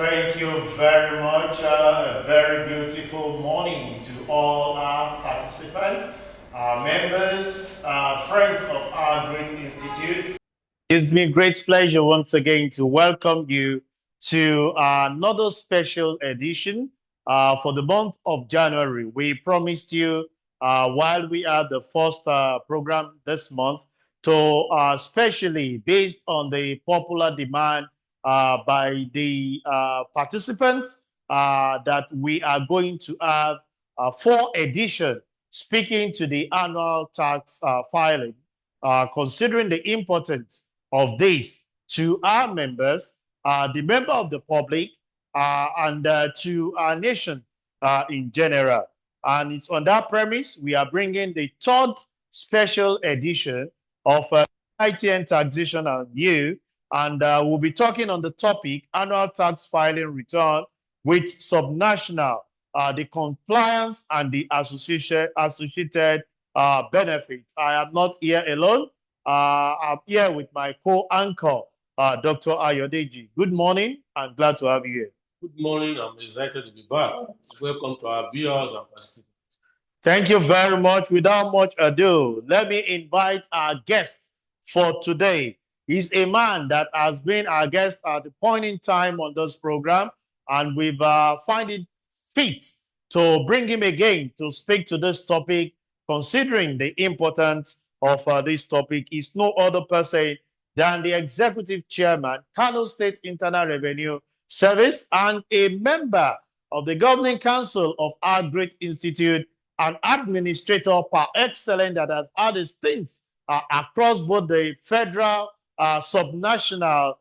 Thank you very much. A very beautiful morning to all our participants, our members, friends of our great institute. It's been a great pleasure once again to welcome you to another special edition for the month of January. We promised you while we had the first program this month to specially based on the popular demand by the participants that we are going to have four edition speaking to the annual tax filing, considering the importance of this to our members, the member of the public, and to our nation in general. And it's on that premise we are bringing the third special edition of CITN Taxation and You, and we'll be talking on the topic annual tax filing return with subnational, the compliance and the associated benefits. I am not here alone. I'm here with my co-anchor, Dr. Ayodeji. Good morning and glad to have you here. Good morning. I'm excited to be back. Welcome to our viewers and participants. Thank you very much. Without much ado, let me invite our guest for today. He's a man that has been our guest at the point in time on this program, and we've found it fit to bring him again to speak to this topic, considering the importance of this topic. Is no other person than the executive chairman, Kano State Internal Revenue Service, and a member of the governing council of our great institute, an administrator par excellence that has had his stints across both the federal, subnational,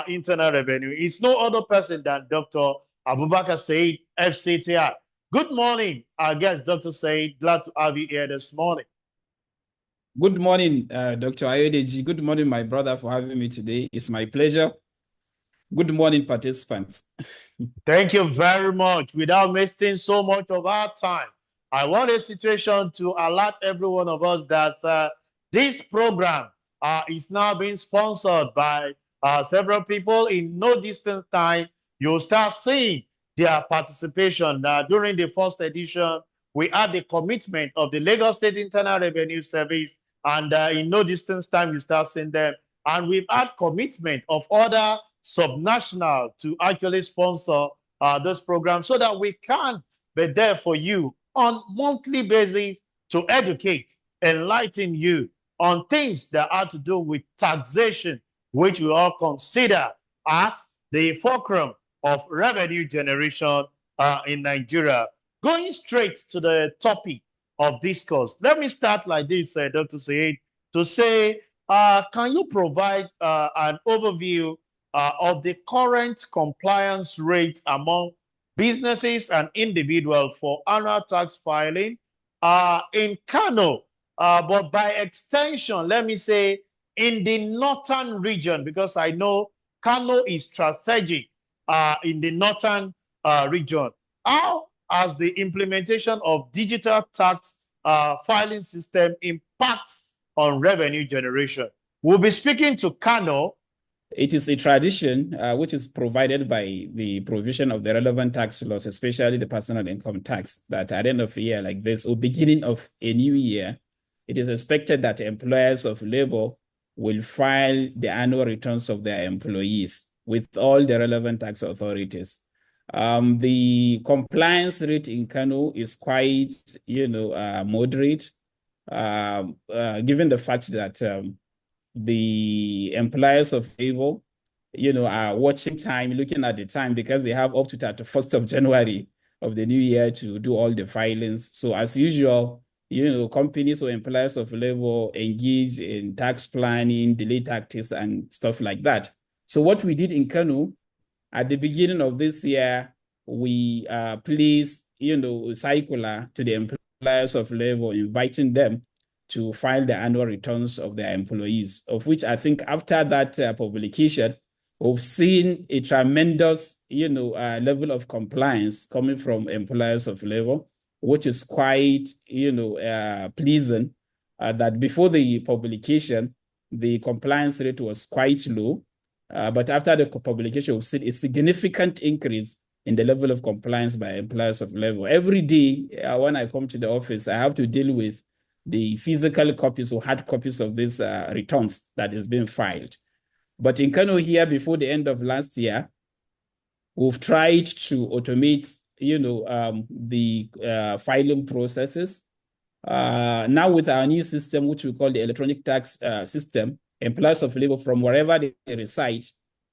internal revenue. It's no other person than Dr. Abubakar Said, FCTI. Good morning, our guest, Dr. Said. Glad to have you here this morning. Good morning, Dr. Ayodeji. Good morning, my brother, for having me today. It's my pleasure. Good morning, participants. Thank you very much. Without wasting so much of our time, I want a situation to alert every one of us that this program is now being sponsored by several people. In no distant time, you'll start seeing their participation. During the first edition, we had the commitment of the Lagos State Internal Revenue Service, and in no distant time, you start seeing them. And we've had commitment of other subnational to actually sponsor this program so that we can be there for you on monthly basis to educate, enlighten you on things that are to do with taxation, which we all consider as the fulcrum of revenue generation in Nigeria. Going straight to the topic of discourse, let me start like this, Dr. Said, to say, can you provide an overview of the current compliance rate among businesses and individuals for annual tax filing in Kano, but by extension, let me say, in the northern region, because I know Kano is strategic in the northern region. How has the implementation of digital tax filing system impact on revenue generation? We'll be speaking to Kano. It is a tradition which is provided by the provision of the relevant tax laws, especially the personal income tax, that at the end of a year like this or beginning of a new year, it is expected that employers of labor will file the annual returns of their employees with all the relevant tax authorities. The compliance rate in Kano is quite, moderate, given the fact that the employers of labor, are watching time, looking at the time, because they have up to 31st of January of the new year to do all the filings. So as usual, companies or employers of labor engage in tax planning, delay tactics, and stuff like that. So what we did in Kano at the beginning of this year, we placed, circular to the employers of labor, inviting them to file the annual returns of their employees, of which I think after that publication, we've seen a tremendous, level of compliance coming from employers of labor, which is quite, pleasing. That before the publication, the compliance rate was quite low. But after the publication, we've seen a significant increase in the level of compliance by employers of level. Every day when I come to the office, I have to deal with the physical copies or hard copies of these returns that is being filed. But in Kano here, before the end of last year, we've tried to automate, the filing processes. Now with our new system, which we call the electronic tax system, employers of labor from wherever they reside,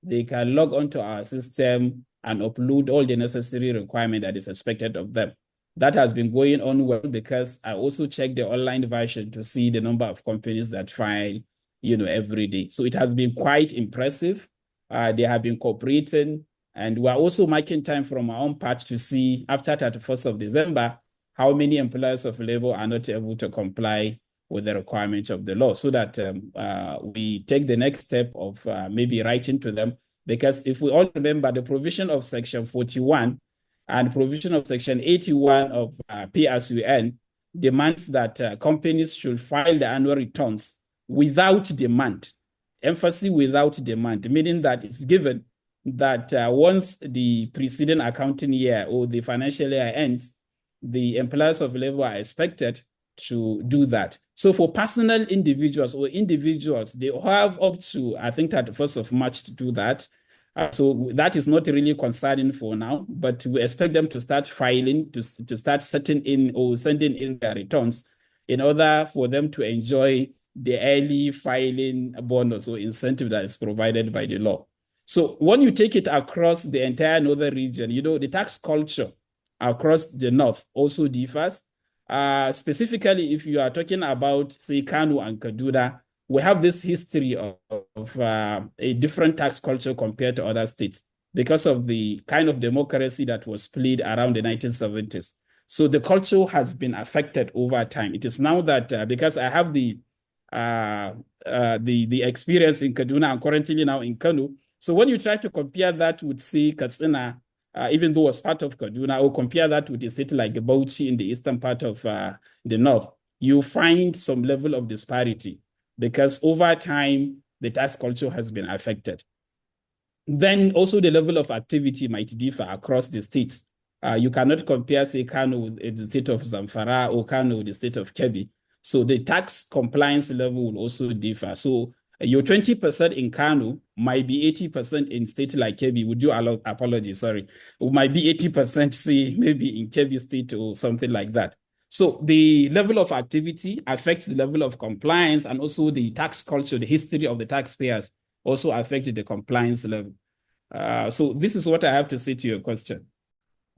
they can log onto our system and upload all the necessary requirement that is expected of them. That has been going on well because I also checked the online version to see the number of companies that file, every day. So it has been quite impressive. They have been cooperating, and we're also making time from our own part to see after 31st of December, how many employers of labor are not able to comply with the requirements of the law, so that we take the next step of maybe writing to them. Because if we all remember, the provision of Section 41 and provision of Section 81 of Pay-as-you-earn demands that companies should file the annual returns without demand. Emphasis without demand, meaning that it's given that once the preceding accounting year or the financial year ends, the employers of labor are expected to do that. So for personal individuals or individuals, they have up to, I think, 31st of March to do that. So that is not really concerning for now, but we expect them to start filing, to start setting in or sending in their returns in order for them to enjoy the early filing bonus or incentive that is provided by the law. So when you take it across the entire northern region, the tax culture across the north also differs. Specifically, if you are talking about, say, Kano and Kaduna, we have this history of a different tax culture compared to other states because of the kind of democracy that was played around the 1970s. So the culture has been affected over time. It is now that because I have the experience in Kaduna, I'm currently now in Kano. So when you try to compare that with, say, Katsina, even though it's part of Kaduna, or compare that with a state like Bauchi in the eastern part of the north, you find some level of disparity because over time, the tax culture has been affected. Then also the level of activity might differ across the states. You cannot compare, say, Kano with the state of Zamfara or Kano with the state of Kebbi. So the tax compliance level will also differ. So your 20% in Kano might be 80% in state like Kebbi. Would you allow apology? Sorry. It might be 80%, say, maybe in Kebbi state or something like that. So the level of activity affects the level of compliance, and also the tax culture, the history of the taxpayers also affected the compliance level. So this is what I have to say to your question.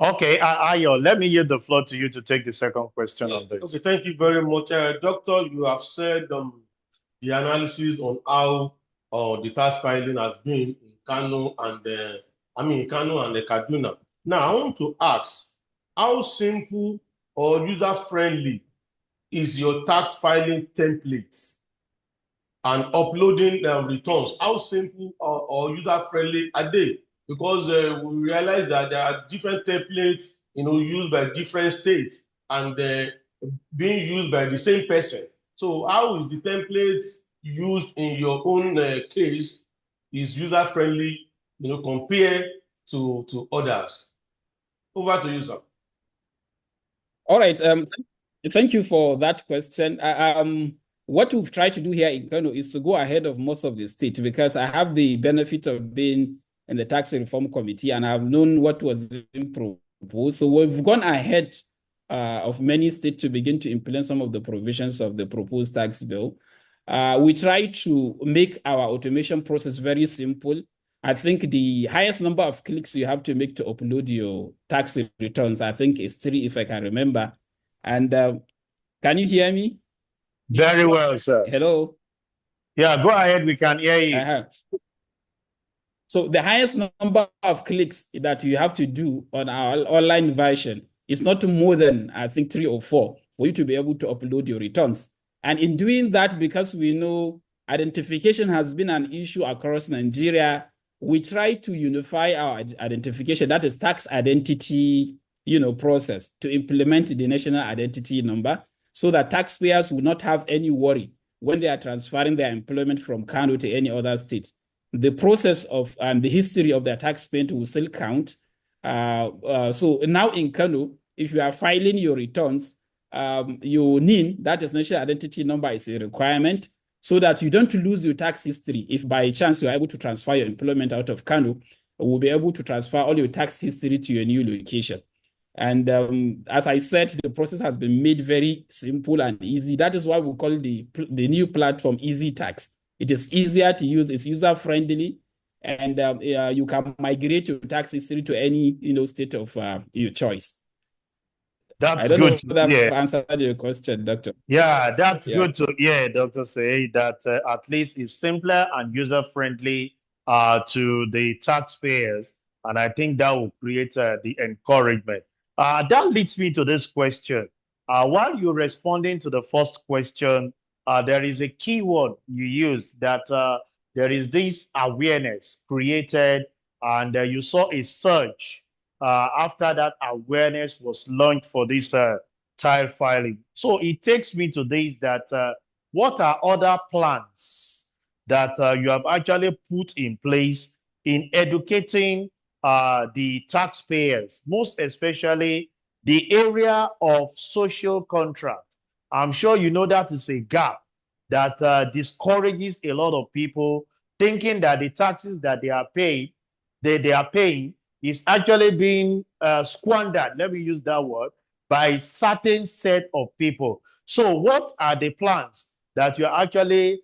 Okay, Ayo, let me yield the floor to you to take the second question Yes. on this. Okay, thank you very much. Doctor, you have said the analysis on how the tax filing has been in Kano and Kaduna. Now, I want to ask, how simple or user-friendly is your tax filing template and uploading returns? How simple or user-friendly are they? Because we realize that there are different templates, used by different states and being used by the same person. So how is the template used in your own case is user-friendly, compared to others? Over to you, sir. All right. Thank you for that question. What we've tried to do here in Kano is to go ahead of most of the states, because I have the benefit of being in the tax reform committee and I've known what was being proposed. So we've gone ahead of many states to begin to implement some of the provisions of the proposed tax bill. We try to make our automation process very simple. I think the highest number of clicks you have to make to upload your tax returns, I think, is 3, if I can remember. And can you hear me? Very well, sir. Hello? Yeah, go ahead. We can hear you. So the highest number of clicks that you have to do on our online version is not more than, I think, 3 or 4 for you to be able to upload your returns. And in doing that, because we know identification has been an issue across Nigeria, we try to unify our identification, that is tax identity, process, to implement the national identity number so that taxpayers will not have any worry when they are transferring their employment from Kano to any other state. the process of and the history of their tax payment will still count. So now in Kano, if you are filing your returns, your NIN, that is national identity number, is a requirement so that you don't lose your tax history. If by chance you are able to transfer your employment out of Kano, we'll be able to transfer all your tax history to your new location. And as I said, the process has been made very simple and easy. That is why we call the new platform Easy Tax. It is easier to use, it's user-friendly, and you can migrate your tax history to any state of your choice. That's I don't good. know whether I've answered your question, Doctor. Yeah, that's good to hear, Dr. Say, that at least it's simpler and user-friendly to the taxpayers. And I think that will create the encouragement. That leads me to this question. While you're responding to the first question, there is a keyword you use that there is this awareness created, and you saw a surge after that awareness was launched for this tile filing. So it takes me to this, that what are other plans that you have actually put in place in educating the taxpayers, most especially the area of social contract? I'm sure you know that is a gap that discourages a lot of people, thinking that the taxes that they are paying is actually being squandered, let me use that word, by certain set of people. So what are the plans that you're actually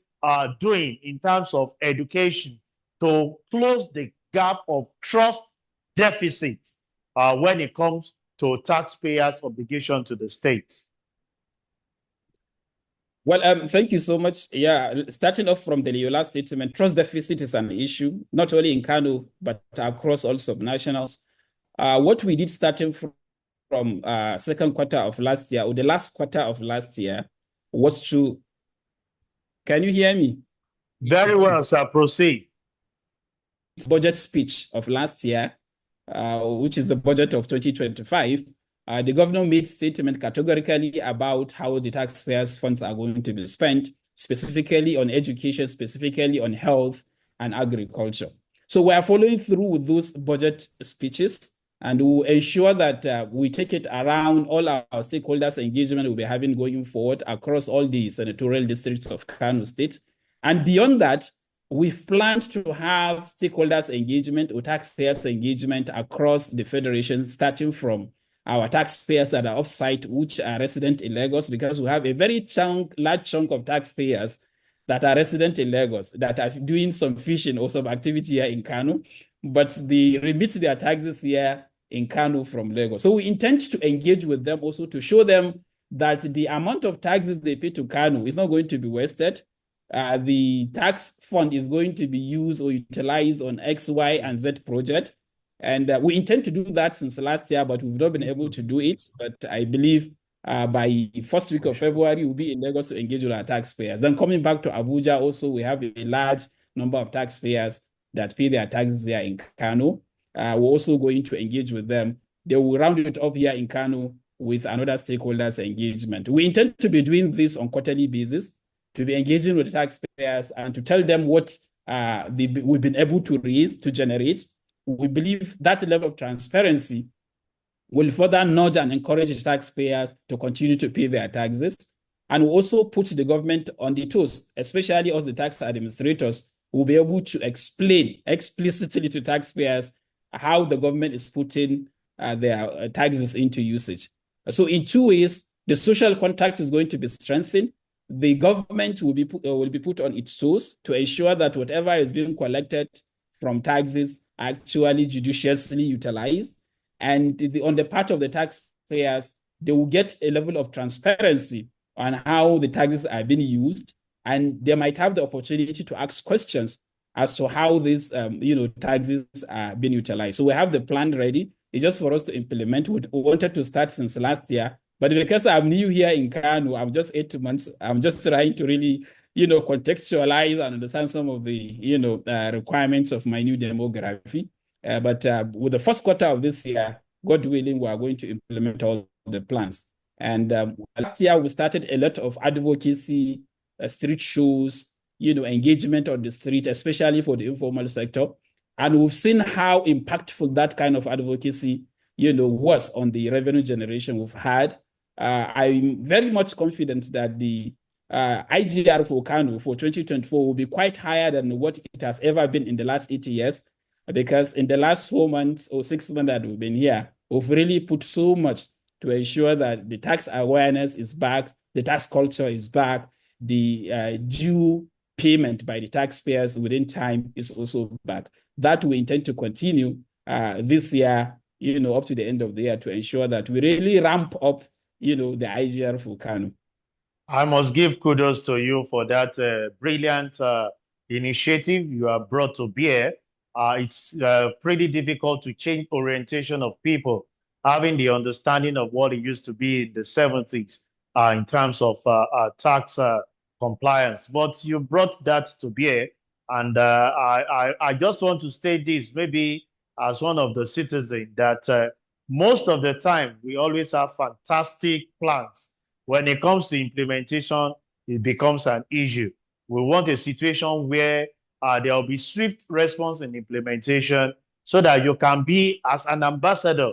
doing in terms of education to close the gap of trust deficit when it comes to taxpayers' obligation to the state? Well, thank you so much. Yeah, starting off from the last statement, trust deficit is an issue, not only in Kano, but across all subnationals. What we did starting from second quarter of last year, or the last quarter of last year, was to... Can you hear me? Very well, sir. Proceed. Budget speech of last year, which is the budget of 2025, the governor made statement categorically about how the taxpayers' funds are going to be spent, specifically on education, specifically on health and agriculture. So we are following through with those budget speeches, and we'll ensure that we take it around all our stakeholders' engagement we'll be having going forward across all the senatorial districts of Kano State. And beyond that, we've planned to have stakeholders' engagement or taxpayers' engagement across the federation, starting from our taxpayers that are off-site, which are resident in Lagos, because we have a very large chunk of taxpayers that are resident in Lagos that are doing some fishing or some activity here in Kano, but they remit their taxes here in Kano from Lagos. So we intend to engage with them also to show them that the amount of taxes they pay to Kano is not going to be wasted. The tax fund is going to be used or utilized on X, Y, and Z project. And we intend to do that since last year, but we've not been able to do it. But I believe by first week of February, we'll be in Lagos to engage with our taxpayers. Then coming back to Abuja, also, we have a large number of taxpayers that pay their taxes here in Kano. We're also going to engage with them. They will round it up here in Kano with another stakeholders engagement. We intend to be doing this on quarterly basis, to be engaging with the taxpayers and to tell them what we've been able to raise, to generate. We believe that level of transparency will further nudge and encourage the taxpayers to continue to pay their taxes, and will also put the government on the toes, especially us, the tax administrators, will be able to explain explicitly to taxpayers how the government is putting their taxes into usage. So in two ways, the social contract is going to be strengthened. The government will be put on its toes to ensure that whatever is being collected from taxes actually judiciously utilized. And on the part of the taxpayers, they will get a level of transparency on how the taxes are being used, and they might have the opportunity to ask questions as to how these taxes are being utilized. So we have the plan ready. It's just for us to implement. We wanted to start since last year, but because I'm new here in Kano, I'm just 8 months. I'm just trying to really, contextualize and understand some of the, requirements of my new demography. But with the first quarter of this year, God willing, we are going to implement all the plans. And last year, we started a lot of advocacy, street shows, engagement on the street, especially for the informal sector. And we've seen how impactful that kind of advocacy, was on the revenue generation we've had. I'm very much confident that the IGR for Kano for 2024 will be quite higher than what it has ever been in the last 80 years, because in the last 4 months or 6 months that we've been here, we've really put so much to ensure that the tax awareness is back, the tax culture is back, the due payment by the taxpayers within time is also back. That we intend to continue this year, up to the end of the year, to ensure that we really ramp up, the IGR for Kano. I must give kudos to you for that brilliant initiative you have brought to bear. It's pretty difficult to change orientation of people, having the understanding of what it used to be in the 70s in terms of tax compliance. But you brought that to bear. And I just want to state this, maybe as one of the citizens, that most of the time we always have fantastic plans. When it comes to implementation, it becomes an issue. We want a situation where there will be swift response in implementation so that you can be, as an ambassador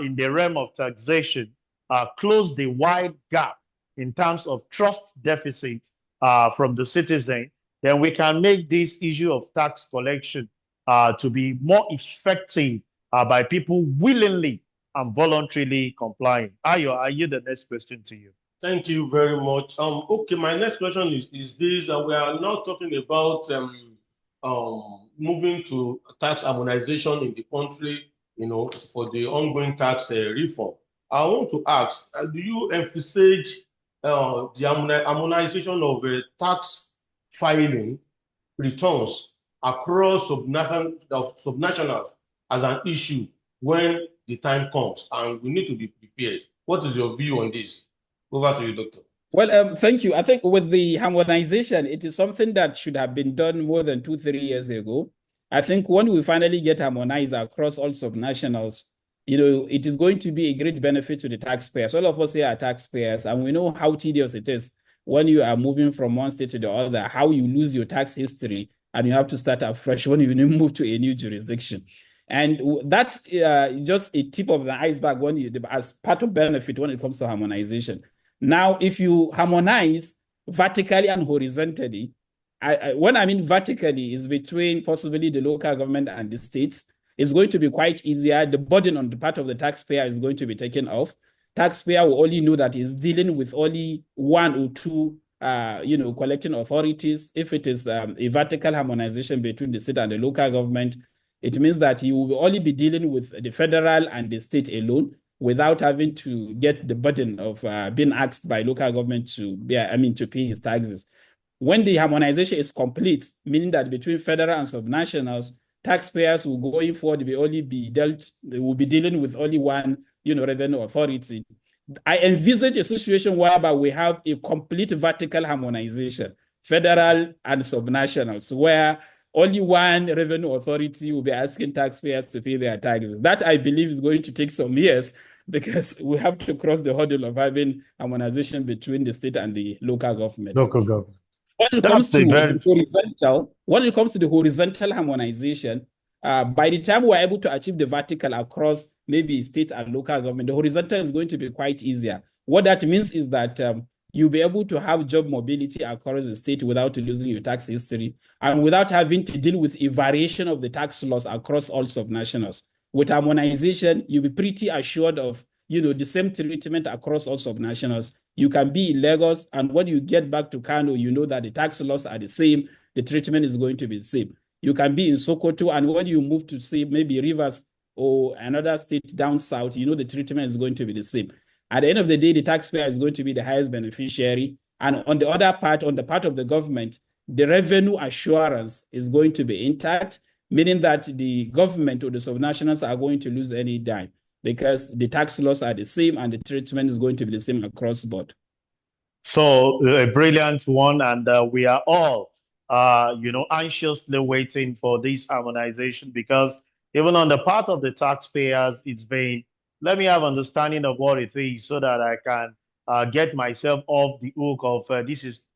in the realm of taxation, close the wide gap in terms of trust deficit from the citizen. Then we can make this issue of tax collection to be more effective by people willingly and voluntarily complying. Ayo, I yield the next question to you. Thank you very much. Okay, my next question is this. We are now talking about moving to tax harmonization in the country, for the ongoing tax reform. I want to ask, do you envisage the harmonization of tax filing returns across subnationals as an issue when the time comes, and we need to be prepared? What is your view on this? Over to you, Doctor. Well, thank you. I think with the harmonization, it is something that should have been done more than 2-3 years ago. I think when we finally get harmonized across all subnationals, it is going to be a great benefit to the taxpayers. All of us here are taxpayers, and we know how tedious it is when you are moving from one state to the other, how you lose your tax history and you have to start afresh when you move to a new jurisdiction. And that is just a tip of the iceberg as part of benefit when it comes to harmonization. Now, if you harmonize vertically and horizontally, when I mean vertically is between possibly the local government and the states, it's going to be quite easier. The burden on the part of the taxpayer is going to be taken off. Taxpayer will only know that he's dealing with only one or two collecting authorities. If it is a vertical harmonization between the state and the local government, it means that he will only be dealing with the federal and the state alone, without having to get the burden of being asked by local government to pay his taxes. When the harmonization is complete, meaning that between federal and subnationals, taxpayers will going forward they will be dealing with only one, revenue authority. I envisage a situation whereby we have a complete vertical harmonization, federal and subnationals, where only one revenue authority will be asking taxpayers to pay their taxes. That, I believe, is going to take some years, because we have to cross the hurdle of having harmonization between the state and the local government. Local government. When it comes to the horizontal harmonization, by the time we're able to achieve the vertical across maybe state and local government, the horizontal is going to be quite easier. What that means is that you'll be able to have job mobility across the state without losing your tax history and without having to deal with a variation of the tax laws across all subnationals. With harmonization, you'll be pretty assured of, the same treatment across all subnationals. You can be in Lagos, and when you get back to Kano, you know that the tax laws are the same. The treatment is going to be the same. You can be in Sokoto, and when you move to, say, maybe Rivers or another state down south, the treatment is going to be the same. At the end of the day, the taxpayer is going to be the highest beneficiary. And on the other part, on the part of the government, the revenue assurance is going to be intact, meaning that the government or the subnationals are going to lose any dime, because the tax laws are the same and the treatment is going to be the same across the board. So a brilliant one, and we are all, anxiously waiting for this harmonization, because even on the part of the taxpayers, it's been, let me have understanding of what it is so that I can get myself off the hook of this is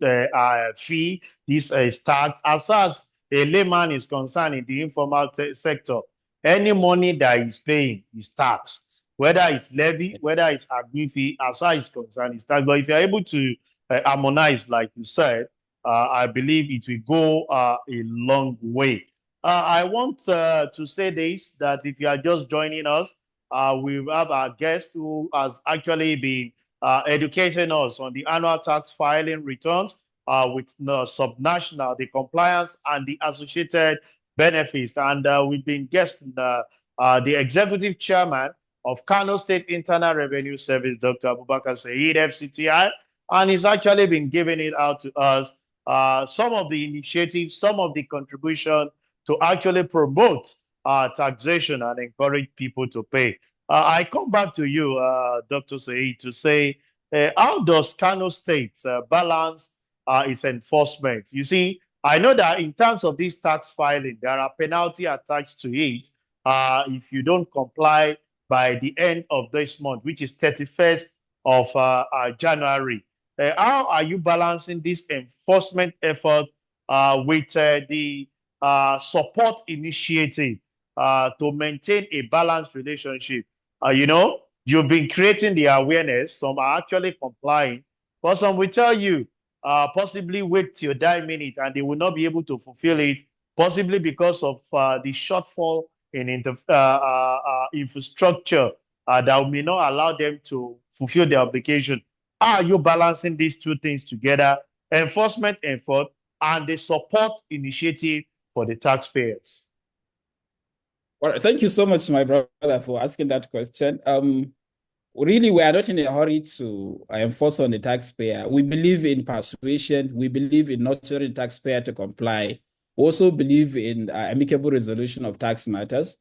fee, this is tax. As far as a layman is concerned in the informal sector, any money that is paying is tax, whether it's levy, whether it's admin fee, as far as it's concerned, it's tax. But if you're able to harmonize, like you said, I believe it will go a long way. I want to say this, that if you are just joining us, we have our guest who has actually been educating us on the annual tax filing returns with the subnational, the compliance, and the associated benefits. And we've been guesting the executive chairman of Kano State Internal Revenue Service, Dr. Abubakar Said, FCTI, and he's actually been giving it out to us, some of the initiatives, some of the contribution to actually promote taxation and encourage people to pay. I come back to you, Dr. Said, to say, how does Kano State balance its enforcement? You see, I know that in terms of this tax filing, there are penalties attached to it if you don't comply by the end of this month, which is 31st of January. How are you balancing this enforcement effort with the support initiative to maintain a balanced relationship? You know, you've been creating the awareness. Some are actually complying, but some will tell you possibly wait till die minute and they will not be able to fulfill it, possibly because of the shortfall in infrastructure that may not allow them to fulfill their obligation. How are you balancing these two things together, enforcement effort and the support initiative for the taxpayers? Well, thank you so much, my brother, for asking that question. Really, we are not in a hurry to enforce on the taxpayer. We believe in persuasion. We believe in nurturing the taxpayer to comply. We also believe in amicable resolution of tax matters.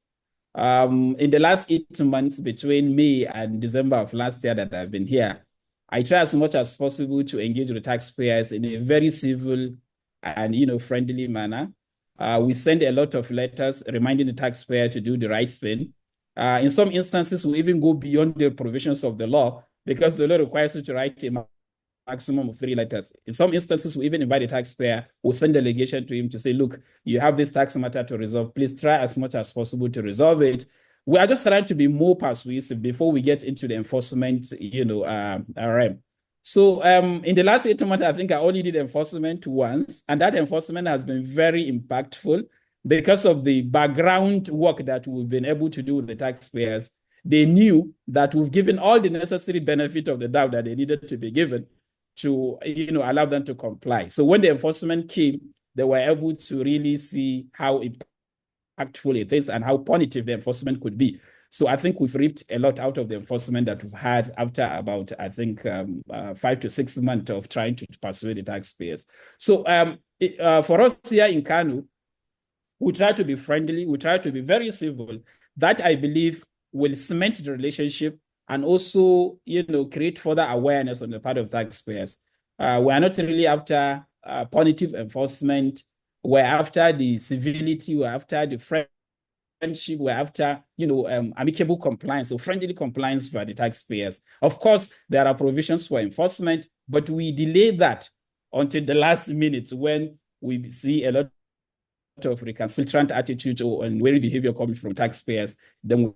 In the last 8 months between May and December of last year that I've been here, I try as much as possible to engage with the taxpayers in a very civil and friendly manner. We send a lot of letters reminding the taxpayer to do the right thing. In some instances, we even go beyond the provisions of the law because the law requires you to write a maximum of 3 letters. In some instances, we even invite the taxpayer, we'll send a delegation to him to say, look, you have this tax matter to resolve. Please try as much as possible to resolve it. We are just trying to be more persuasive before we get into the enforcement, realm. So in the last 8 months, I think I only did enforcement once, and that enforcement has been very impactful because of the background work that we've been able to do with the taxpayers. They knew that we've given all the necessary benefit of the doubt that they needed to be given to allow them to comply. So when the enforcement came, they were able to really see how impactful it is and how punitive the enforcement could be. So I think we've reaped a lot out of the enforcement that we've had after about, I think, 5 to 6 months of trying to persuade the taxpayers. So for us here in Kano, we try to be friendly. We try to be very civil. That, I believe, will cement the relationship and also, create further awareness on the part of taxpayers. We are not really after punitive enforcement. We're after the civility. We're after the friendship. We're after, amicable compliance, so friendly compliance for the taxpayers. Of course, there are provisions for enforcement, but we delay that until the last minute when we see a lot of recalcitrant attitude and wary behavior coming from taxpayers. Then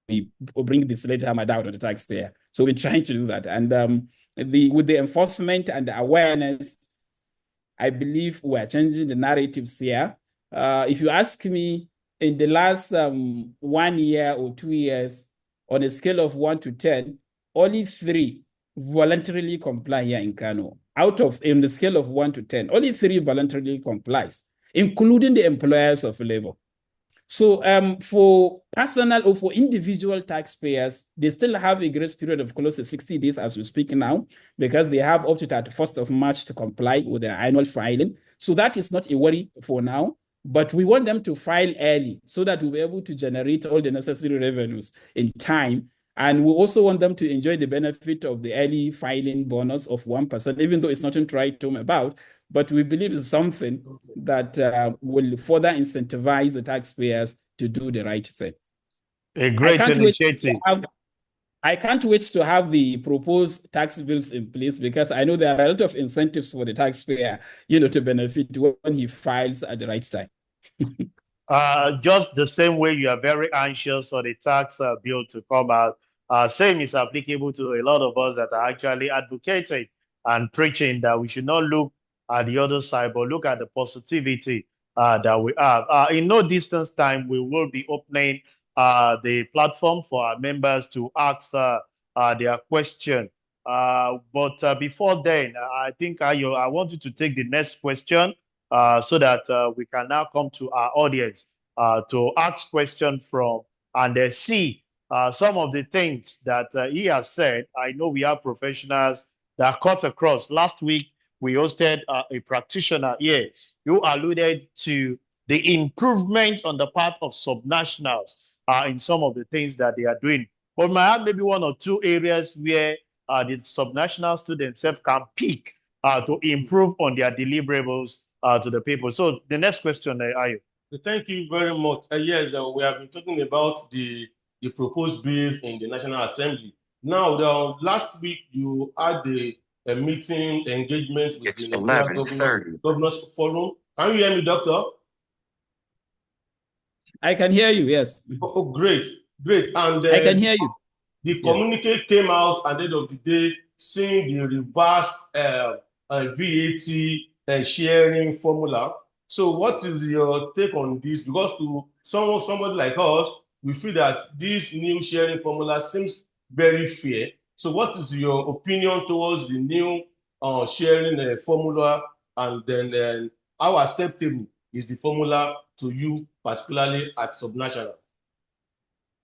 we bring the sledgehammer down on the taxpayer. So we're trying to do that. And with the enforcement and the awareness, I believe we're changing the narratives here. If you ask me, in the last 1 year or 2 years, on a scale of 1 to 10, only 3 voluntarily comply here in Kano. In the scale of 1 to 10, only 3 voluntarily complies, including the employers of labor. So for personal or for individual taxpayers, they still have a grace period of close to 60 days as we speak now, because they have up to 31st of March to comply with their annual filing. So that is not a worry for now, but we want them to file early so that we'll be able to generate all the necessary revenues in time. And we also want them to enjoy the benefit of the early filing bonus of 1%, even though it's nothing to write home about. But we believe it's something that will further incentivize the taxpayers to do the right thing. A great initiative. I can't wait to have the proposed tax bills in place because I know there are a lot of incentives for the taxpayer, to benefit when he files at the right time. Just the same way you are very anxious for the tax bill to come out, same is applicable to a lot of us that are actually advocating and preaching that we should not look at the other side, but look at the positivity that we have. In no distance time, we will be opening the platform for our members to ask their question. But before then, I think I want you to take the next question so that we can now come to our audience to ask questions from and see some of the things that he has said. I know we have professionals that cut across. Last week, we hosted a practitioner here who alluded to the improvement on the part of subnationals in some of the things that they are doing. But we might have maybe one or two areas where the subnationals to themselves can pick to improve on their deliverables to the people. So the next question, Ayo. Thank you very much. Yes, we have been talking about the proposed bills in the National Assembly. Now, last week you had a meeting engagement with the Nigerian Governors Forum. Can you hear me, Doctor? I can hear you, yes. Oh, great, great. And I can hear you. The communique came out at the end of the day saying the reversed VAT sharing formula. So what is your take on this? Because to somebody like us, we feel that this new sharing formula seems very fair. So what is your opinion towards the new sharing formula, and then how acceptable is the formula to you, particularly at subnational?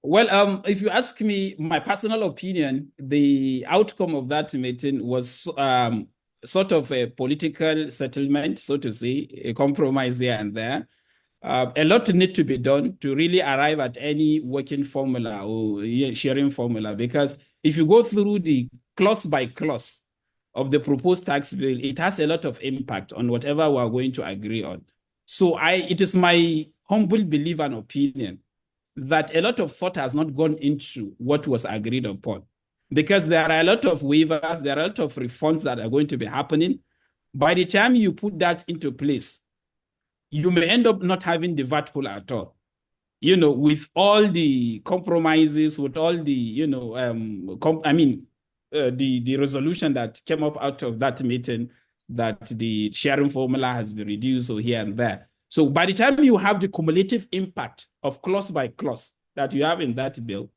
Well, if you ask me my personal opinion, the outcome of that meeting was sort of a political settlement, so to say, a compromise here and there. A lot needs to be done to really arrive at any working formula or sharing formula, because if you go through the clause by clause of the proposed tax bill, it has a lot of impact on whatever we're going to agree on. So it is my humble belief and opinion that a lot of thought has not gone into what was agreed upon, because there are a lot of waivers, there are a lot of refunds that are going to be happening. By the time you put that into place, you may end up not having the VAT pool at all. With all the compromises, with all the, the resolution that came up out of that meeting, that the sharing formula has been reduced or here and there. So by the time you have the cumulative impact of clause by clause that you have in that bill,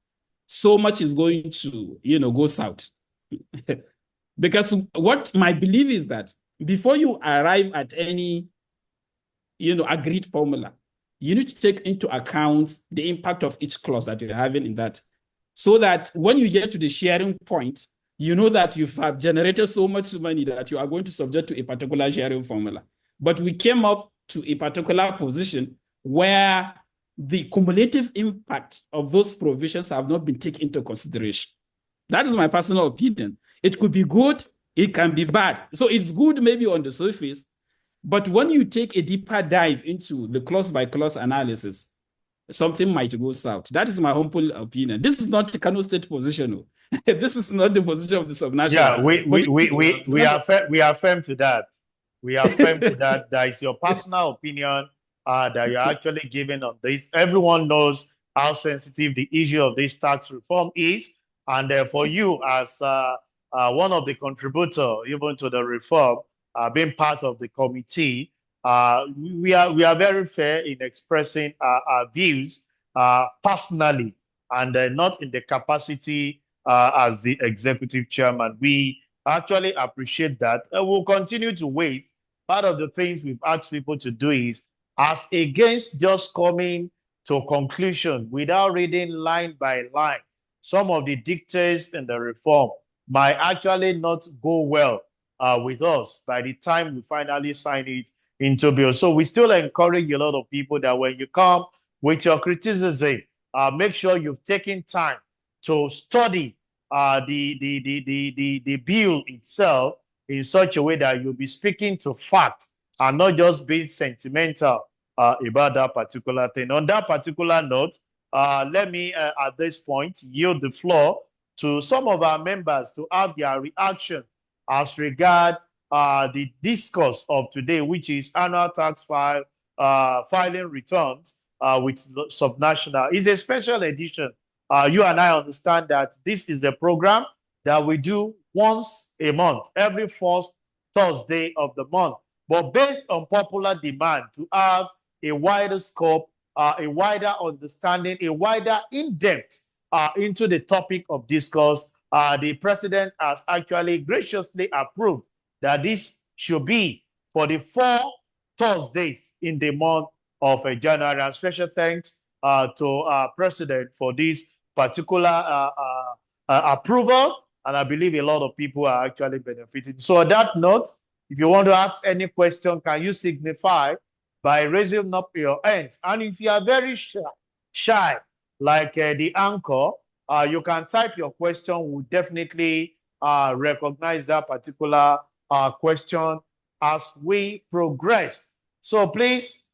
so much is going to, go south. Because what my belief is that before you arrive at any, agreed formula, you need to take into account the impact of each clause that you're having in that, so that when you get to the sharing point, you know that you have generated so much money that you are going to subject to a particular sharing formula. But we came up to a particular position where the cumulative impact of those provisions have not been taken into consideration. That is my personal opinion. It could be good, it can be bad. So it's good maybe on the surface, but when you take a deeper dive into the clause by clause analysis, something might go south. That is my humble opinion. This is not the Kano State position. This is not the position of the subnational. Yeah, we affirm to that. We affirm to that. That is your personal opinion that you're actually giving on this. Everyone knows how sensitive the issue of this tax reform is, and for you as one of the contributors even to the reform, being part of the committee, we are very fair in expressing our views personally, and not in the capacity as the executive chairman. We actually appreciate that. We'll continue to wait. Part of the things we've asked people to do is, as against just coming to a conclusion without reading line by line, some of the dictates in the reform might actually not go well with us by the time we finally sign it into bill. So we still encourage a lot of people that when you come with your criticism, make sure you've taken time to study the bill itself in such a way that you'll be speaking to fact and not just being sentimental about that particular thing. On that particular note, let me at this point yield the floor to some of our members to have their reaction as regard the discourse of today, which is annual tax filing returns with subnational. It's a special edition. You and I understand that this is the program that we do once a month, every first Thursday of the month. But based on popular demand to have a wider scope, a wider understanding, a wider in-depth into the topic of discourse, the president has actually graciously approved that this should be for the 4 Thursdays in the month of January. And special thanks to our president for this particular approval. And I believe a lot of people are actually benefiting. So on that note, if you want to ask any question, can you signify by raising up your hands? And if you are very shy like the anchor, you can type your question. We'll definitely recognize that particular question as we progress. So please,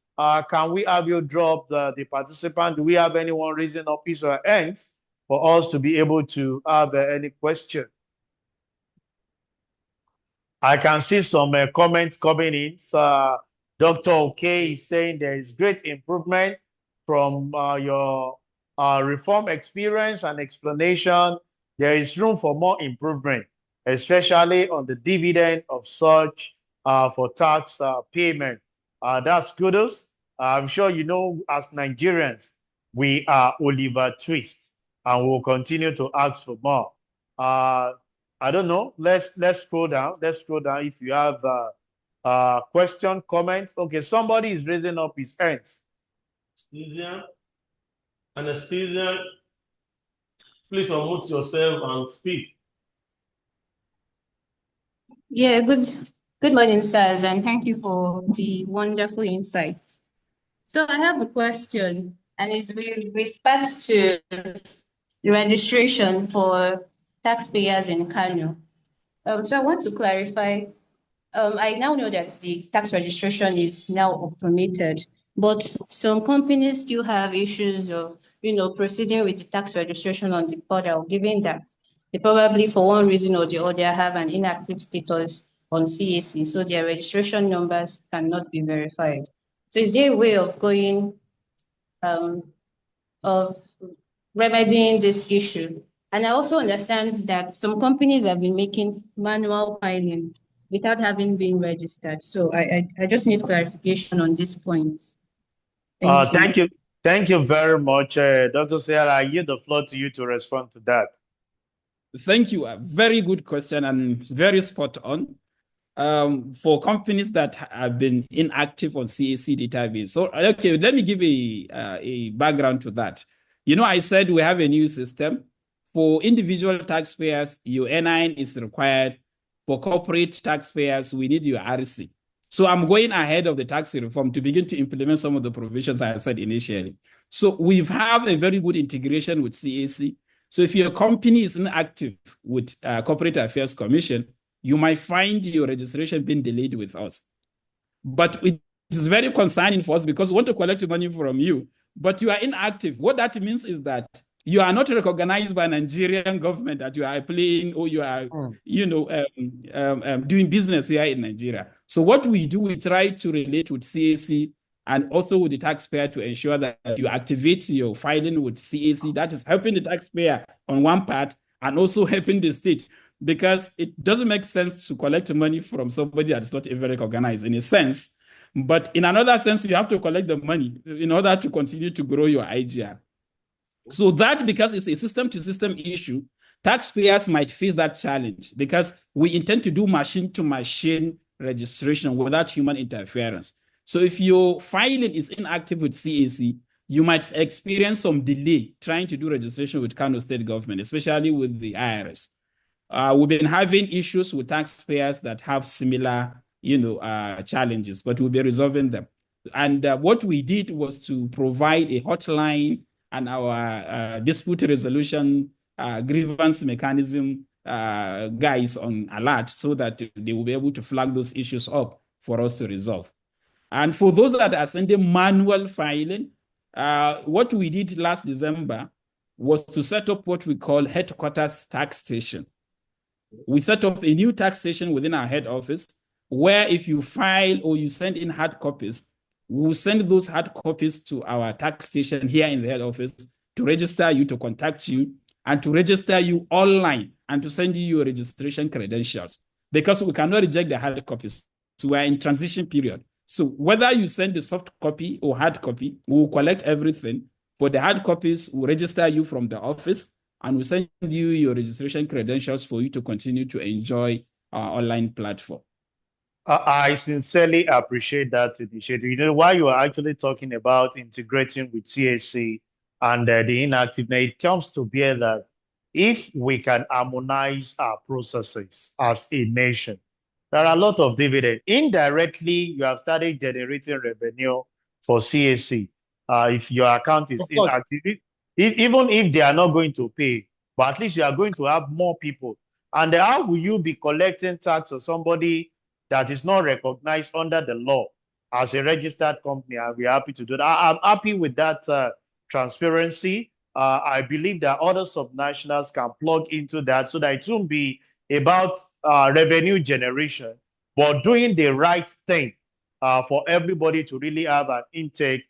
can we have you drop the participant? Do we have anyone raising up his or her hands for us to be able to have any question? I can see some comments coming in. So, Dr. OK is saying there is great improvement from your reform experience and explanation. There is room for more improvement, especially on the dividend of such for tax payment. That's kudos. I'm sure you know, as Nigerians, we are Oliver Twist, and we'll continue to ask for more. I don't know. Let's scroll down. Let's scroll down. If you have question, comments. Okay, somebody is raising up his hands. Anesthesia, please unmute yourself and speak. Yeah, good morning, sirs, and thank you for the wonderful insights. So I have a question, and it's with respect to the registration for taxpayers in Kano. So I want to clarify. I now know that the tax registration is now automated, but some companies still have issues of, proceeding with the tax registration on the portal, given that they probably, for one reason or the other, have an inactive status on CAC, so their registration numbers cannot be verified. So is there a way of of remedying this issue? And I also understand that some companies have been making manual filings without having been registered. So I just need clarification on this point. Thank you. Thank you very much, Dr. Sierra. I yield the floor to you to respond to that. Thank you. A very good question and very spot on. For companies that have been inactive on CAC database. So, okay, let me give a background to that. I said we have a new system. For individual taxpayers, your NIN is required. For corporate taxpayers, we need your RC. So I'm going ahead of the tax reform to begin to implement some of the provisions I said initially. So we have a very good integration with CAC. So if your company is inactive with Corporate Affairs Commission, you might find your registration being delayed with us. But it is very concerning for us because we want to collect money from you, but you are inactive. What that means is that you are not recognized by Nigerian government that you are applying or you are, doing business here in Nigeria. So what we do, we try to relate with CAC and also with the taxpayer to ensure that you activate your filing with CAC. That is helping the taxpayer on one part and also helping the state, because it doesn't make sense to collect money from somebody that's not even recognized in a sense. But in another sense, you have to collect the money in order to continue to grow your IGR. So that, because it's a system-to-system issue, taxpayers might face that challenge because we intend to do machine-to-machine registration without human interference. So if your filing is inactive with CAC, you might experience some delay trying to do registration with Kano State government, especially with the IRS. We've been having issues with taxpayers that have similar, challenges, but we'll be resolving them. And what we did was to provide a hotline and our dispute resolution grievance mechanism guys on alert so that they will be able to flag those issues up for us to resolve. And for those that are sending manual filing, what we did last December, was to set up what we call headquarters tax station. We set up a new tax station within our head office where if you file or you send in hard copies, we'll send those hard copies to our tax station here in the head office to register you, to contact you, and to register you online and to send you your registration credentials, because we cannot reject the hard copies. So we're in transition period. So whether you send the soft copy or hard copy, we will collect everything. But the hard copies will register you from the office and we'll send you your registration credentials for you to continue to enjoy our online platform. I sincerely appreciate that initiative. You know, while you are actually talking about integrating with CAC and the inactive, now it comes to bear that if we can harmonize our processes as a nation, there are a lot of dividends. Indirectly, you have started generating revenue for CAC. If your account is inactive, even if they are not going to pay, but at least you are going to have more people. And how will you be collecting tax for somebody that is not recognized under the law as a registered company? And we're happy to do that. I'm happy with that transparency. I believe that other subnationals can plug into that so that it won't be about revenue generation, but doing the right thing for everybody to really have an intake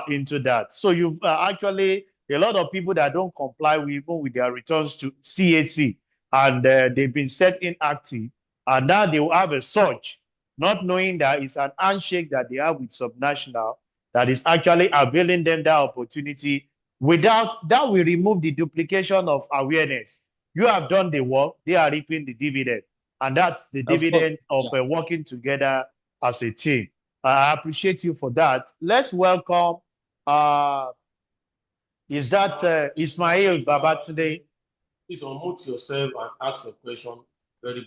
into that. So you've actually, a lot of people that don't comply with, even with their returns to CAC, and they've been set inactive, and now they will have a surge, not knowing that it's an handshake that they have with subnational that is actually availing them that opportunity. Without that, we remove the duplication of awareness. You have done the work, they are reaping the dividend. And that's the dividend of working together as a team. I appreciate you for that. Let's welcome, is that Ismail Babatunde? Please unmute yourself and ask the question.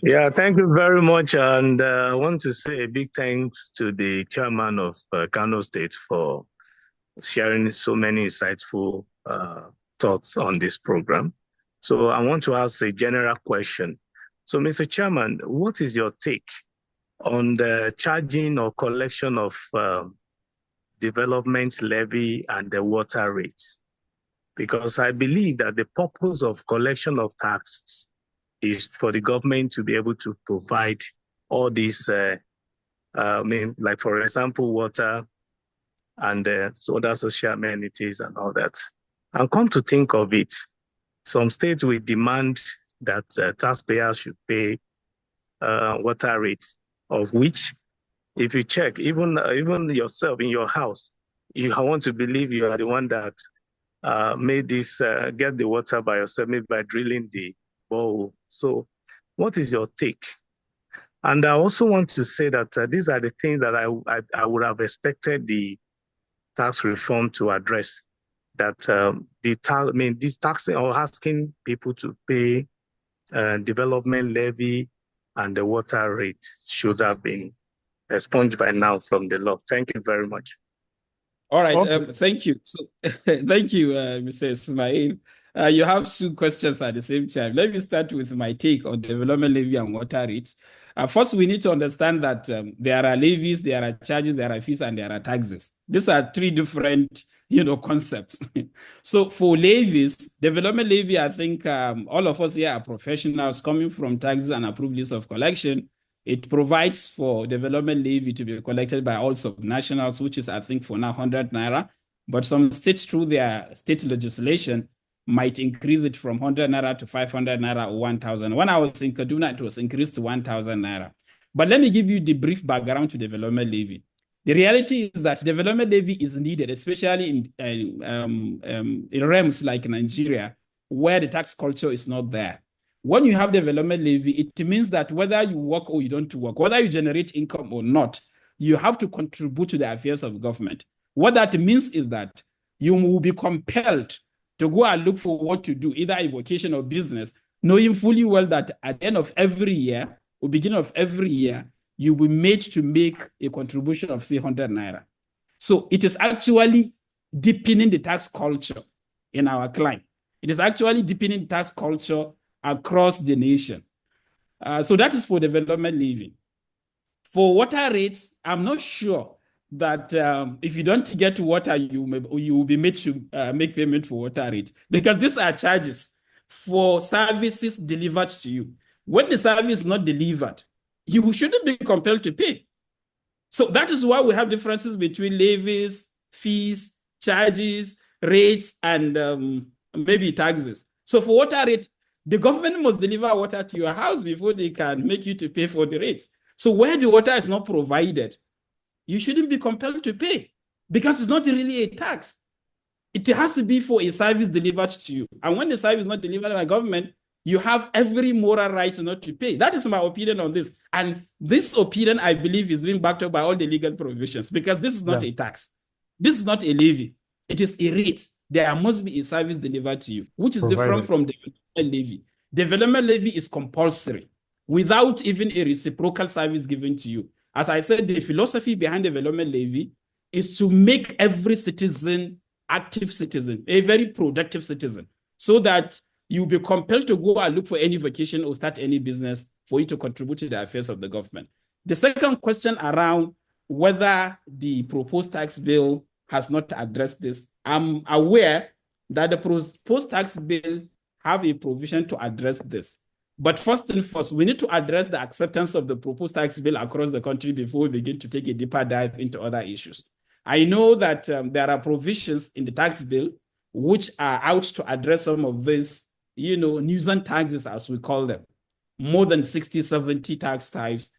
Yeah, thank you very much. And I want to say a big thanks to the chairman of Kano State for sharing so many insightful thoughts on this program. So I want to ask a general question. So, Mr. Chairman, what is your take on the charging or collection of development levy and the water rates? Because I believe that the purpose of collection of taxes is for the government to be able to provide all these, like for example, water and other social amenities and all that. And come to think of it, some states will demand that taxpayers should pay water rates, of which, if you check, even yourself in your house, I want to believe you are the one that made this, get the water by yourself, maybe by drilling the borehole. So what is your take? And I also want to say that these are the things that I would have expected the tax reform to address, that this taxing or asking people to pay development levy and the water rate should have been expunged by now from the law. Thank you very much. All right, thank you. So, thank you, Mr. Ismail. You have two questions at the same time. Let me start with my take on development levy and water rates. First, we need to understand that there are levies, there are charges, there are fees, and there are taxes. These are three different, concepts. So for levies, development levy, I think all of us here are professionals coming from taxes and approved list of collection. It provides for development levy to be collected by all subnationals, which is, I think, for now 100 naira. But some states, through their state legislation, might increase it from 100 naira to 500 naira or 1,000. When I was in Kaduna, it was increased to 1,000 naira. But let me give you the brief background to development levy. The reality is that development levy is needed, especially in realms like Nigeria, where the tax culture is not there. When you have development levy, it means that whether you work or you don't work, whether you generate income or not, you have to contribute to the affairs of government. What that means is that you will be compelled to go and look for what to do, either a vocation or business, knowing fully well that at the end of every year or beginning of every year, you will be made to make a contribution of, say, 100 naira. So it is actually deepening the tax culture in our clime. It is actually deepening tax culture across the nation. So that is for development levy. For water rates, I'm not sure that if you don't get water, you will be made to make payment for water rate, because these are charges for services delivered to you. When the service is not delivered, you shouldn't be compelled to pay. So that is why we have differences between levies, fees, charges, rates, and maybe taxes. So for water rate, the government must deliver water to your house before they can make you to pay for the rates. So where the water is not provided, you shouldn't be compelled to pay, because it's not really a tax. It has to be for a service delivered to you. And when the service is not delivered by government, you have every moral right not to pay. That is my opinion on this. And this opinion, I believe, is being backed up by all the legal provisions, because this is not a tax. This is not a levy. It is a rate. There must be a service delivered to you, which is different from development levy. Development levy is compulsory without even a reciprocal service given to you. As I said, the philosophy behind development levy is to make every citizen active citizen, a very productive citizen, so that you'll be compelled to go and look for any vacation or start any business for you to contribute to the affairs of the government. The second question around whether the proposed tax bill has not addressed this, I'm aware that the proposed tax bill have a provision to address this. But first and first, we need to address the acceptance of the proposed tax bill across the country before we begin to take a deeper dive into other issues. I know that there are provisions in the tax bill which are out to address some of these, nuisance taxes, as we call them. More than 60, 70 tax types,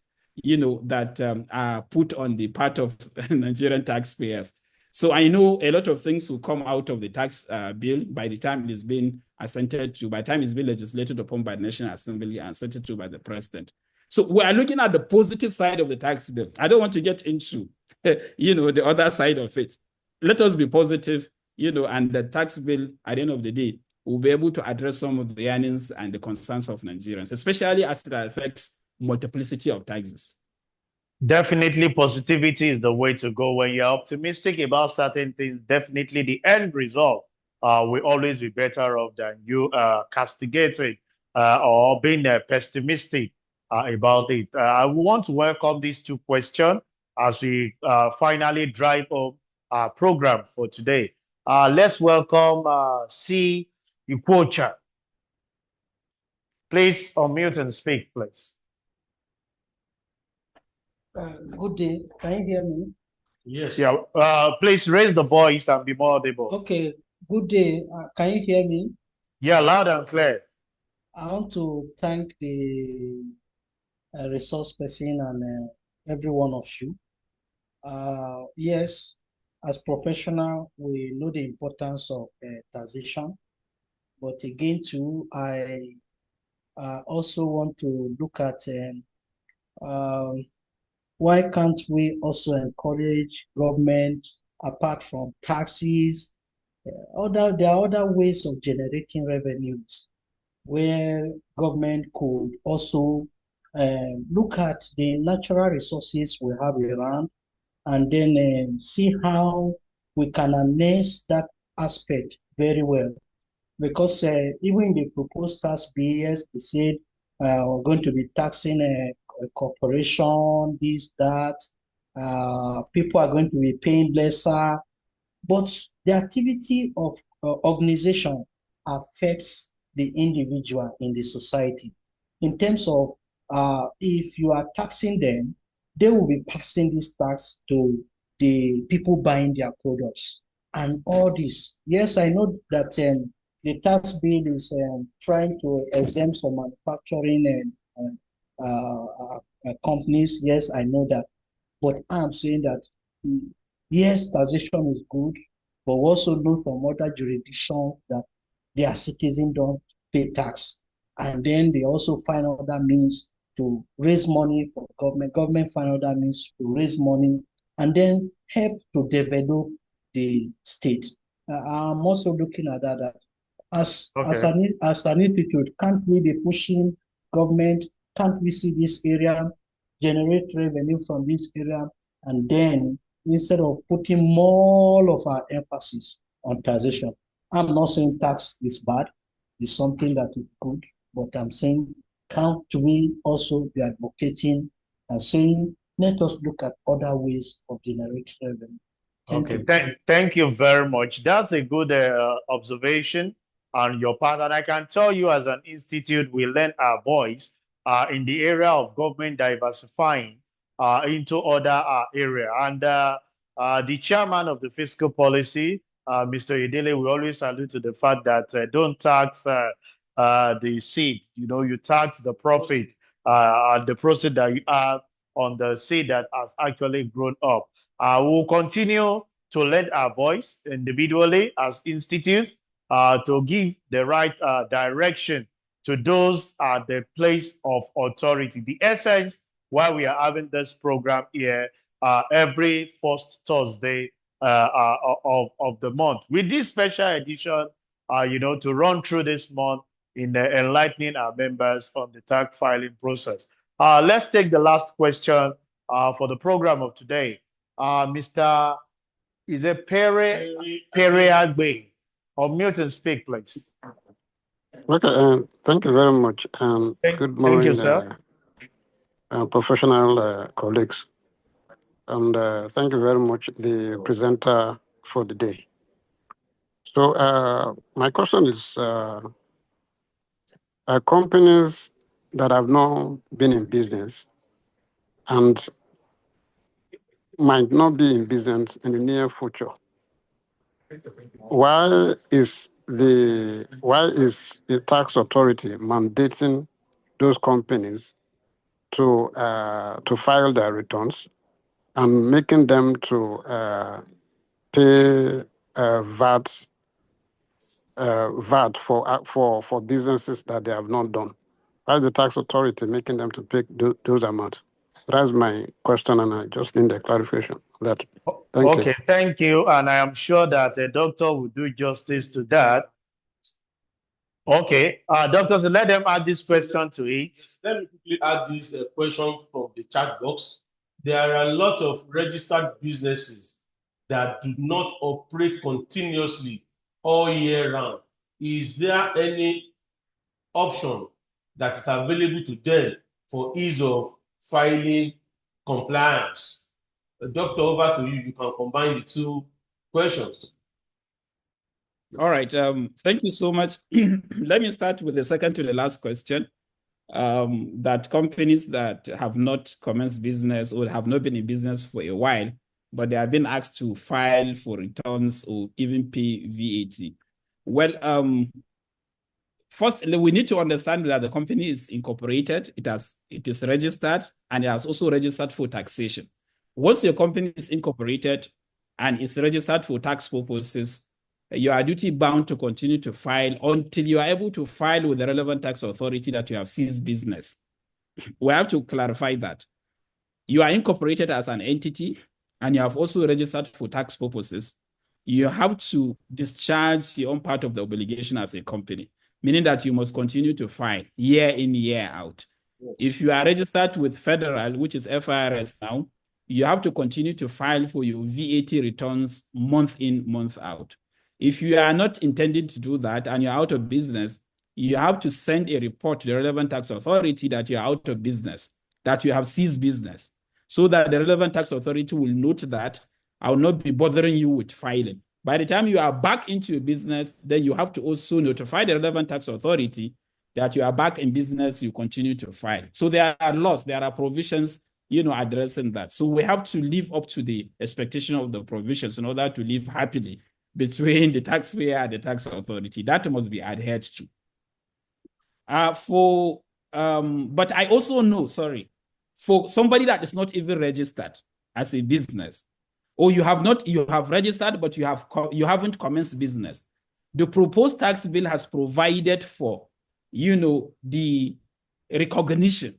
that are put on the part of Nigerian taxpayers. So I know a lot of things will come out of the tax bill by the time it is being assented to, by the time it's been legislated upon by the National Assembly and assented to by the President. So we are looking at the positive side of the tax bill. I don't want to get into the other side of it. Let us be positive, and the tax bill, at the end of the day, will be able to address some of the earnings and the concerns of Nigerians, especially as it affects multiplicity of taxes. Definitely, positivity is the way to go. When you're optimistic about certain things, definitely the end result will always be better off than you castigating or being pessimistic about it. I want to welcome these two questions as we finally drive home our program for today. Let's welcome C. Ukwocha. Please unmute and speak, please. Good day. Can you hear me? Yes. Yeah. Please raise the voice and be more audible. Okay. Good day. Can you hear me? Yeah, loud and clear. I want to thank the resource person and every one of you. Yes, as professional, we know the importance of taxation, but again, too, I also want to look at why can't we also encourage government, apart from taxes, there are other ways of generating revenues where government could also look at the natural resources we have around and then see how we can harness that aspect very well. Because even in the proposed tax bill, yes, they said we're going to be taxing a corporation, this, that. People are going to be paying lesser. But the activity of organization affects the individual in the society. In terms of if you are taxing them, they will be passing this tax to the people buying their products. And all this, yes, I know that the tax bill is trying to exempt some manufacturing companies. Yes, I know that. But I'm saying that yes, taxation is good, but we also know from other jurisdictions that their citizens don't pay tax. And then they also find other means to raise money for government. Government find other means to raise money and then help to develop the state. I'm also looking at that as an institute, can't we be pushing government? Can't we see this area generate revenue from this area? And then instead of putting more of our emphasis on taxation, I'm not saying tax is bad, it's something that is good, but I'm saying can't we also be advocating and saying let us look at other ways of generating revenue. Thank you. Thank you very much. That's a good observation on your part. And I can tell you, as an institute, we lend our voice in the area of government diversifying into other area. And the chairman of the fiscal policy, Mr. Idele, we always allude to the fact that don't tax the seed. You know, you tax the profit, the profit that you have on the seed that has actually grown up. We'll continue to lend our voice individually as institutes to give the right direction to those at the place of authority. The essence why we are having this program here every first Thursday of the month. With this special edition, you know, to run through this month in enlightening our members on the tax filing process. Let's take the last question for the program of today. Mr. Is it Perry Agbe? Or Milton, speak, please. Okay, thank you very much. Good morning, thank you, sir. Professional colleagues. And thank you very much, the presenter for the day. So my question is, companies that have not been in business and might not be in business in the near future, why is the tax authority mandating those companies to file their returns and making them to pay VAT for businesses that they have not done? Why is the tax authority making them to pay those amounts? That's my question, and I just need a clarification of that. Thank you. Thank you. And I am sure that the doctor will do justice to that. Okay, doctors, let them add this question to it. Let me quickly add this question from the chat box. There are a lot of registered businesses that do not operate continuously all year round. Is there any option that is available to them for ease of filing compliance? Doctor, over to you. You can combine the two questions. All right. Thank you so much. Let me start with the second to the last question. That companies that have not commenced business or have not been in business for a while, but they have been asked to file for returns or even pay VAT. Well, first, we need to understand that the company is incorporated, it is registered, and it has also registered for taxation. Once your company is incorporated and is registered for tax purposes, you are duty bound to continue to file until you are able to file with the relevant tax authority that you have ceased business. We have to clarify that. You are incorporated as an entity and you have also registered for tax purposes. You have to discharge your own part of the obligation as a company, meaning that you must continue to file year in, year out. Yes. If you are registered with federal, which is FIRS now, you have to continue to file for your VAT returns month in, month out. If you are not intending to do that and you're out of business, you have to send a report to the relevant tax authority that you're out of business, that you have ceased business, so that the relevant tax authority will note that I will not be bothering you with filing. By the time you are back into your business, then you have to also notify the relevant tax authority that you are back in business, you continue to file. So there are laws, there are provisions, addressing that. So we have to live up to the expectation of the provisions in order to live happily between the taxpayer and the tax authority. That must be adhered to. But I also know, for somebody that is not even registered as a business, or you have registered, but you haven't commenced business, the proposed tax bill has provided for, the recognition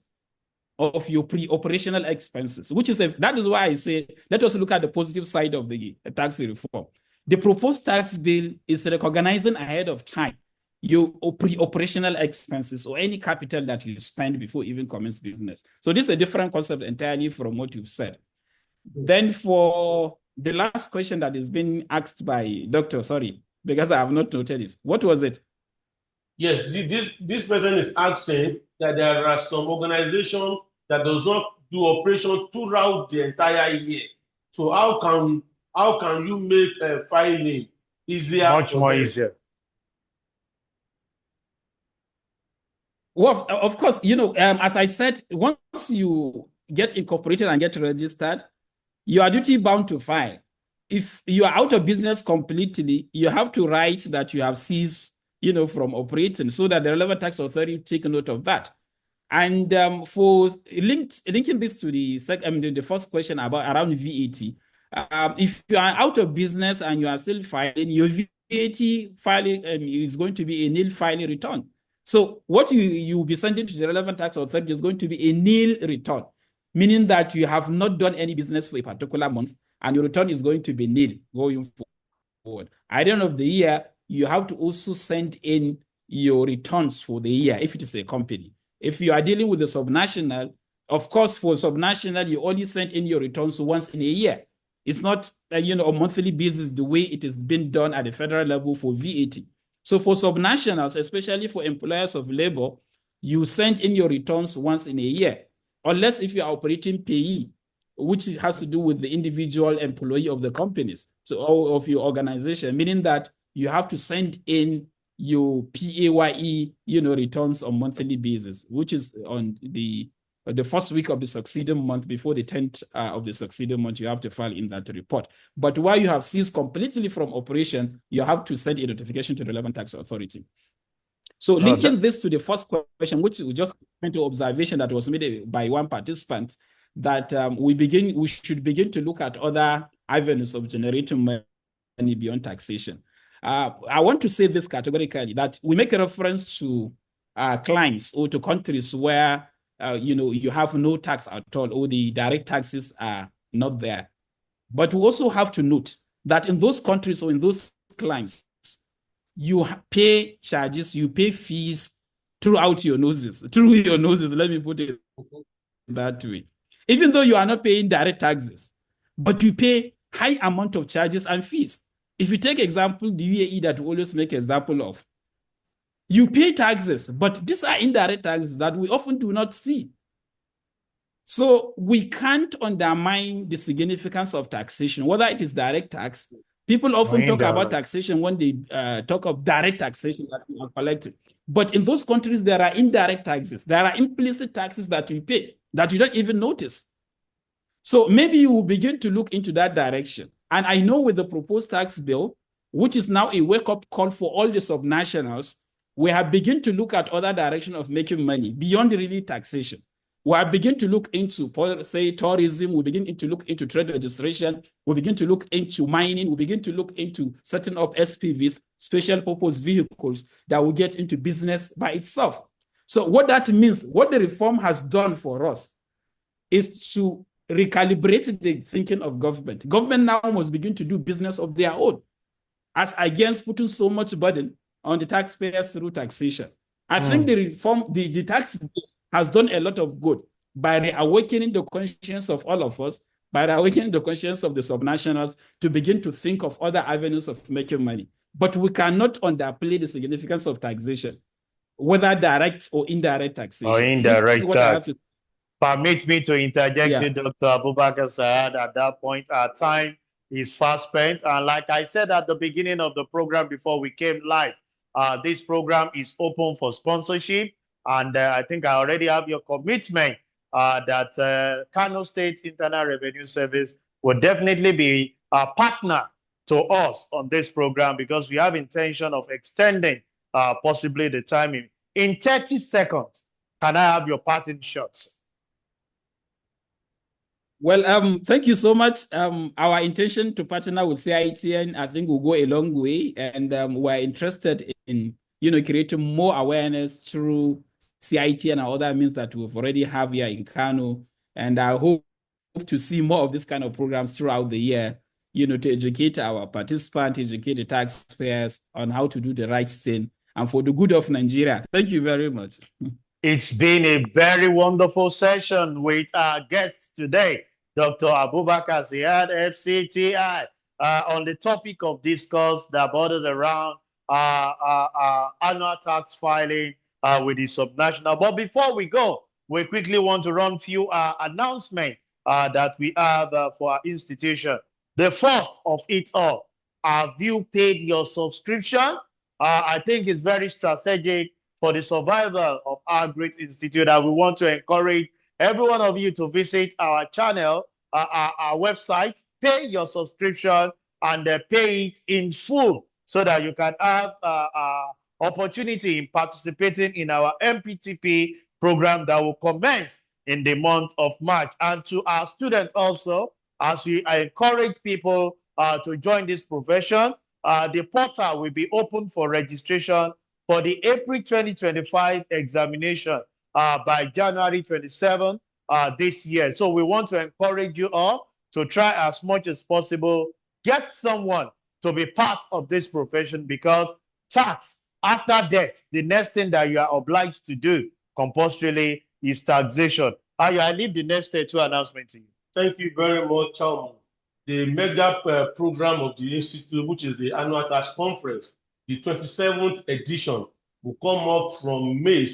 of your pre-operational expenses, that is why I say, let us look at the positive side of the tax reform. The proposed tax bill is recognizing ahead of time your pre-operational expenses or any capital that you spend before even commence business. So this is a different concept entirely from what you've said. Then for the last question that is being asked by Doctor, because I have not noted it. What was it? Yes, this person is asking that there are some organizations that does not do operation throughout the entire year. So how can you make filing easier Much for more them? easier. Well, of course, as I said, once you get incorporated and get registered, you are duty bound to file. If you are out of business completely, you have to write that you have ceased, from operating, so that the relevant tax authority take note of that. And for linking this to the first question about around VAT, if you are out of business and you are still filing, your VAT filing is going to be a nil filing return. So what you will be sending to the relevant tax authority is going to be a nil return, meaning that you have not done any business for a particular month, and your return is going to be nil going forward. At the end of the year, you have to also send in your returns for the year if it is a company. If you are dealing with a subnational, of course, for subnational, you only send in your returns once in a year. It's not, a monthly basis the way it has been done at the federal level for VAT. So for subnationals, especially for employers of labor, you send in your returns once in a year, unless if you are operating payee, which has to do with the individual employee of the companies, so of your organization, meaning that you have to send in your PAYE, returns on monthly basis, which is on the first week of the succeeding month. Before the 10th of the succeeding month, you have to file in that report. But while you have ceased completely from operation, you have to send a notification to the relevant tax authority. So linking this to the first question, which we just went to observation that was made by one participant, that we should begin to look at other avenues of generating money beyond taxation. I want to say this categorically, that we make a reference to climes or to countries where you have no tax at all, or the direct taxes are not there. But we also have to note that in those countries or in those climes, you pay charges, you pay fees through your noses, let me put it that way. Even though you are not paying direct taxes, but you pay high amount of charges and fees. If you take example, the UAE that we always make example of, you pay taxes, but these are indirect taxes that we often do not see. So we can't undermine the significance of taxation, whether it is direct tax. People often talk about taxation when they talk of direct taxation that we are collecting. But in those countries, there are indirect taxes. There are implicit taxes that we pay that you don't even notice. So maybe you will begin to look into that direction. And I know with the proposed tax bill, which is now a wake-up call for all the subnationals, we have begun to look at other direction of making money beyond really taxation. We have begun to look into, say, tourism. We begin to look into trade registration. We begin to look into mining. We begin to look into setting up SPVs, special purpose vehicles, that will get into business by itself. So what that means, what the reform has done for us, is to recalibrate the thinking of government. Government now must begin to do business of their own, as against putting so much burden on the taxpayers through taxation. I think the reform, the tax bill has done a lot of good by reawakening the conscience of all of us, by reawakening the conscience of the subnationals to begin to think of other avenues of making money. But we cannot underplay the significance of taxation, whether direct or indirect taxation. Or indirect tax. To... Permit me to interject you, Dr. Abubakar Saad. At that point, our time is fast spent. And like I said at the beginning of the program before we came live, this program is open for sponsorship. And I think I already have your commitment that Kano State Internal Revenue Service will definitely be a partner to us on this program, because we have intention of extending possibly the timing. In 30 seconds, can I have your parting shots? Well, thank you so much. Our intention to partner with CITN, I think, will go a long way, and we're interested in, creating more awareness through CITN and other means that we've already have here in Kano. And I hope to see more of this kind of programs throughout the year, to educate our participants, educate the taxpayers on how to do the right thing and for the good of Nigeria. Thank you very much. It's been a very wonderful session with our guests today, Dr. Abubakar Saad, FCTI, on the topic of discourse that borders around annual tax filing with the subnational. But before we go, we quickly want to run few announcements that we have for our institution. The first of it all, have you paid your subscription? I think it's very strategic for the survival of our great institute, and we want to encourage every one of you to visit our channel, our website, pay your subscription, and pay it in full so that you can have opportunity in participating in our MPTP program that will commence in the month of March. And to our students also, as we encourage people to join this profession, the portal will be open for registration for the April 2025 examination by January 27 this year. So we want to encourage you all to try as much as possible, get someone to be part of this profession, because tax after death, the next thing that you are obliged to do compulsorily is taxation. I leave the next two announcements to you. Thank you very much, Chairman. The mega program of the Institute, which is the annual tax conference, the 27th edition, will come up from May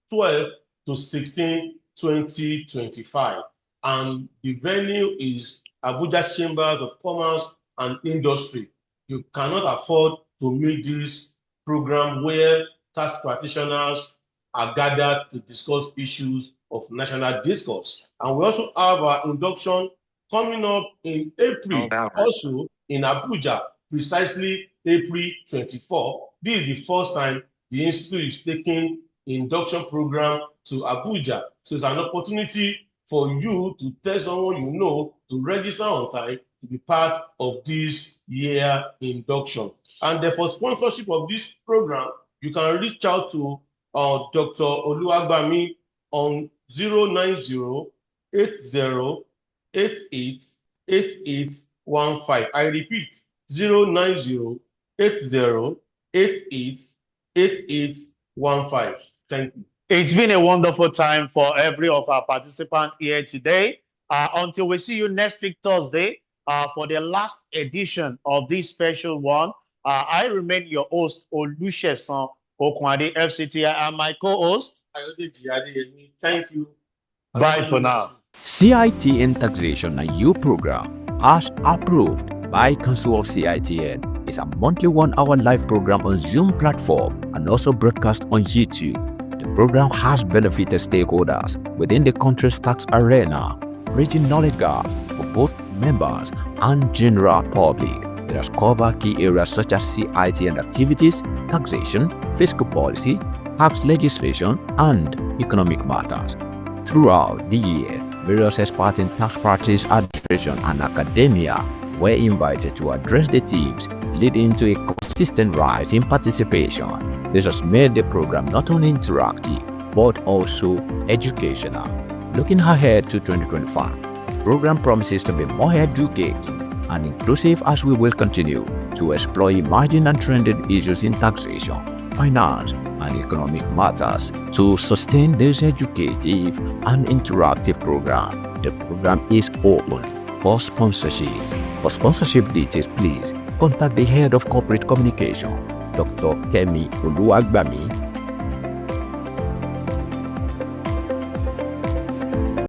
12 to 16, 2025. And the venue is Abuja Chambers of Commerce and Industry. You cannot afford to meet this program where tax practitioners are gathered to discuss issues of national discourse. And we also have our induction coming up in April, also in Abuja, precisely April 24. This is the first time the Institute is taking induction program to Abuja. So it's an opportunity for you to tell someone you know to register on time to be part of this year induction. And for sponsorship of this program, you can reach out to Dr. Oluwagbami on 090-80-88-8815. I repeat, 090-80-88-8815. Thank you. It's been a wonderful time for every of our participants here today. Until we see you next week, Thursday, for the last edition of this special one. I remain your host, Olusesan Okwande, FCTI, and my co-host. Thank you. Bye for now. CITN Taxation and You program, as approved by Council of CITN, is a monthly 1-hour live program on Zoom platform and also broadcast on YouTube. The program has benefited stakeholders within the country's tax arena, bridging knowledge gaps for both members and general public. It has covered key areas such as CITN activities, taxation, fiscal policy, tax legislation, and economic matters. Throughout the year, various experts in tax practice, administration, and academia were invited to address the themes, leading to a consistent rise in participation. This has made the program not only interactive, but also educational. Looking ahead to 2025, the program promises to be more educative and inclusive as we will continue to explore emerging and trending issues in taxation, finance, and economic matters. To sustain this educative and interactive program, the program is open for sponsorship. For sponsorship details, please contact the Head of Corporate Communication, Dr. Kemi Oluwagbami,